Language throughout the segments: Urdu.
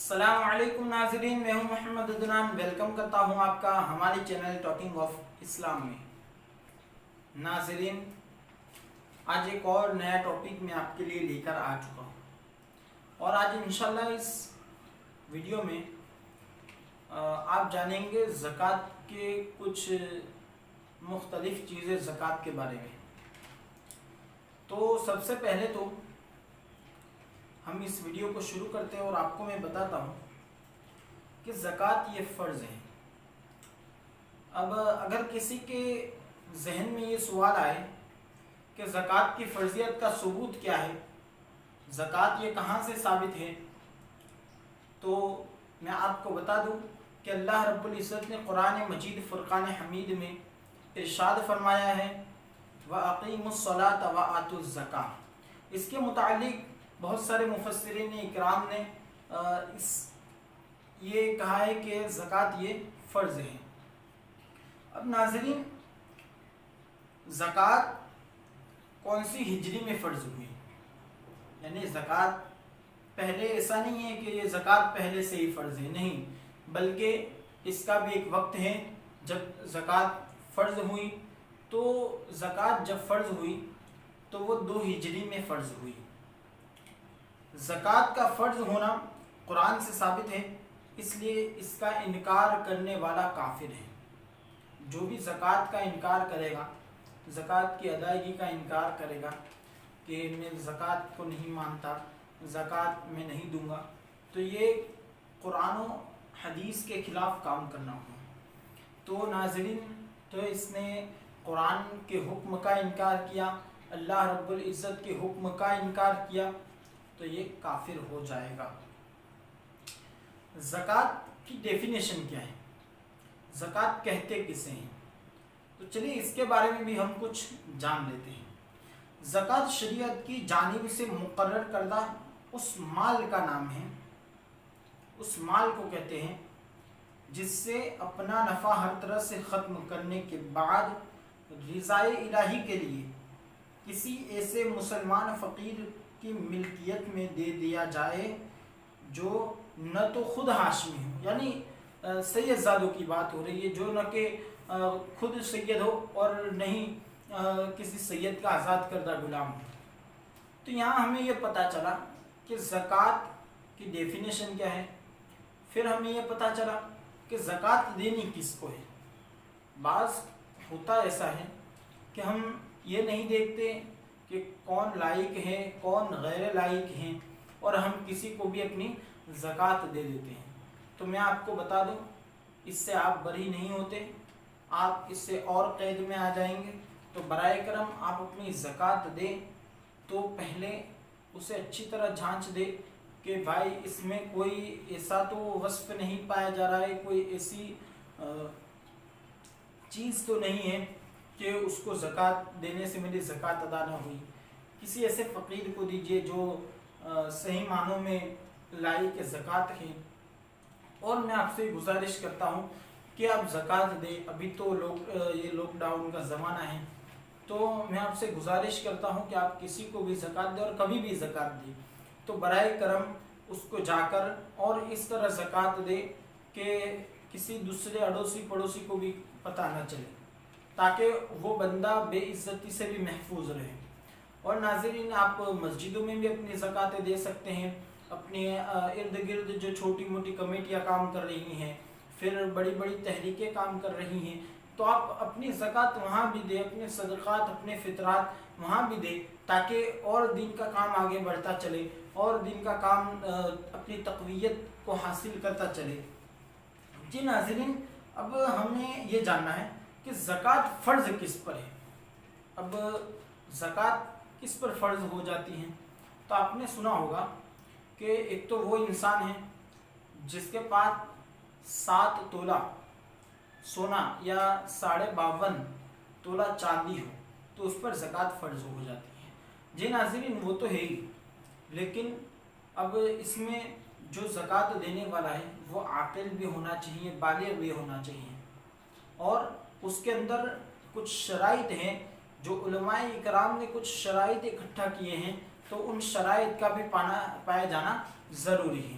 السلام علیکم ناظرین، میں ہوں محمد عدنان، ویلکم کرتا ہوں آپ کا ہمارے چینل ٹاکنگ آف اسلام میں۔ ناظرین، آج ایک اور نیا ٹاپک میں آپ کے لیے لے کر آ چکا ہوں، اور آج انشاءاللہ اس ویڈیو میں آپ جانیں گے زکوٰۃ کے کچھ مختلف چیزیں زکوٰۃ کے بارے میں۔ تو سب سے پہلے تو ہم اس ویڈیو کو شروع کرتے ہیں اور آپ کو میں بتاتا ہوں کہ زکوٰۃ یہ فرض ہے۔ اب اگر کسی کے ذہن میں یہ سوال آئے کہ زکوٰۃ کی فرضیت کا ثبوت کیا ہے، زکوٰۃ یہ کہاں سے ثابت ہے، تو میں آپ کو بتا دوں کہ اللہ رب العزت نے قرآن مجید فرقان حمید میں ارشاد فرمایا ہے وَأَقِيمُوا الصَّلَاةَ وَآتُوا الزَّكَاةَ۔ اس کے متعلق بہت سارے مفسرین اکرام نے یہ کہا ہے کہ زکوٰۃ یہ فرض ہے۔ اب ناظرین، زکوٰۃ کون سی ہجری میں فرض ہوئی؟ یعنی زکوٰۃ پہلے ایسا نہیں ہے کہ یہ زکوٰۃ پہلے سے ہی فرض ہے، نہیں، بلکہ اس کا بھی ایک وقت ہے جب زکوٰۃ فرض ہوئی۔ تو زکوٰۃ جب فرض ہوئی تو وہ 2 ہجری میں فرض ہوئی۔ زکوٰۃ کا فرض ہونا قرآن سے ثابت ہے، اس لیے اس کا انکار کرنے والا کافر ہے۔ جو بھی زکوٰۃ کا انکار کرے گا، زکوٰۃ کی ادائیگی کا انکار کرے گا کہ میں زکوٰۃ کو نہیں مانتا، زکوٰۃ میں نہیں دوں گا، تو یہ قرآن و حدیث کے خلاف کام کرنا ہوا۔ تو ناظرین، تو اس نے قرآن کے حکم کا انکار کیا، اللہ رب العزت کے حکم کا انکار کیا، تو یہ کافر ہو جائے گا۔ زکوٰۃ کی ڈیفینیشن کیا ہے؟ زکوٰۃ کہتے کسے ہیں؟ تو چلیے اس کے بارے میں بھی ہم کچھ جان لیتے ہیں۔ زکوٰۃ شریعت کی جانب سے مقرر کردہ اس مال کا نام ہے، اس مال کو کہتے ہیں جس سے اپنا نفع ہر طرح سے ختم کرنے کے بعد رضائے الہی کے لیے کسی ایسے مسلمان فقیر کی ملکیت میں دے دیا جائے جو نہ تو خود ہاشمی ہو، یعنی سید زادوں کی بات ہو رہی ہے، جو نہ کہ خود سید ہو اور نہیں کسی سید کا آزاد کردہ غلام ہو۔ تو یہاں ہمیں یہ پتہ چلا کہ زکوٰۃ کی ڈیفینیشن کیا ہے، پھر ہمیں یہ پتہ چلا کہ زکوٰۃ دینی کس کو ہے۔ بعض ہوتا ایسا ہے کہ ہم یہ نہیں دیکھتے کہ کون لائق ہے، کون غیر لائق ہیں، اور ہم کسی کو بھی اپنی زکوٰۃ دے دیتے ہیں۔ تو میں آپ کو بتا دوں، اس سے آپ بری نہیں ہوتے، آپ اس سے اور قید میں آ جائیں گے۔ تو برائے کرم آپ اپنی زکوٰۃ دیں تو پہلے اسے اچھی طرح جھانچ دے کہ بھائی اس میں کوئی ایسا تو وصف نہیں پایا جا رہا ہے، کوئی ایسی چیز تو نہیں ہے کہ اس کو زکوٰۃ دینے سے میری زکوٰۃ ادا نہ ہوئی۔ کسی ایسے فقیر کو دیجئے جو صحیح معنوں میں لائق زکوٰۃ ہے۔ اور میں آپ سے گزارش کرتا ہوں کہ آپ زکوٰۃ دیں۔ ابھی تو یہ لاک ڈاؤن کا زمانہ ہے، تو میں آپ سے گزارش کرتا ہوں کہ آپ کسی کو بھی زکوٰۃ دیں، اور کبھی بھی زکوٰۃ دیں تو برائے کرم اس کو جا کر اور اس طرح زکوٰۃ دے کہ کسی دوسرے اڑوسی پڑوسی کو بھی پتہ نہ چلے، تاکہ وہ بندہ بے عزتی سے بھی محفوظ رہے۔ اور ناظرین، آپ مسجدوں میں بھی اپنی زکوٰۃ دے سکتے ہیں، اپنے ارد گرد جو چھوٹی موٹی کمیٹیاں کام کر رہی ہیں، پھر بڑی بڑی تحریکیں کام کر رہی ہیں، تو آپ اپنی زکوٰۃ وہاں بھی دیں، اپنے صدقات، اپنے فطرات وہاں بھی دیں، تاکہ اور دین کا کام آگے بڑھتا چلے، اور دین کا کام اپنی تقویت کو حاصل کرتا چلے۔ جی ناظرین، اب ہمیں یہ جاننا ہے کہ زکوٰۃ فرض کس پر ہے۔ اب زکوٰۃ کس پر فرض ہو جاتی ہیں؟ تو آپ نے سنا ہوگا کہ ایک تو وہ انسان ہے جس کے پاس 7 تولہ سونا یا 52.5 تولہ چاندی ہو، تو اس پر زکوٰۃ فرض ہو جاتی ہے۔ جی ناظرین، وہ تو ہے ہی، لیکن اب اس میں جو زکوٰۃ دینے والا ہے وہ عاقل بھی ہونا چاہیے، بالغ بھی ہونا چاہیے، اور اس کے اندر کچھ شرائط ہیں جو علماء اکرام نے کچھ شرائط اکٹھا کیے ہیں، تو ان شرائط کا بھی پایا جانا ضروری ہے۔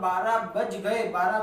12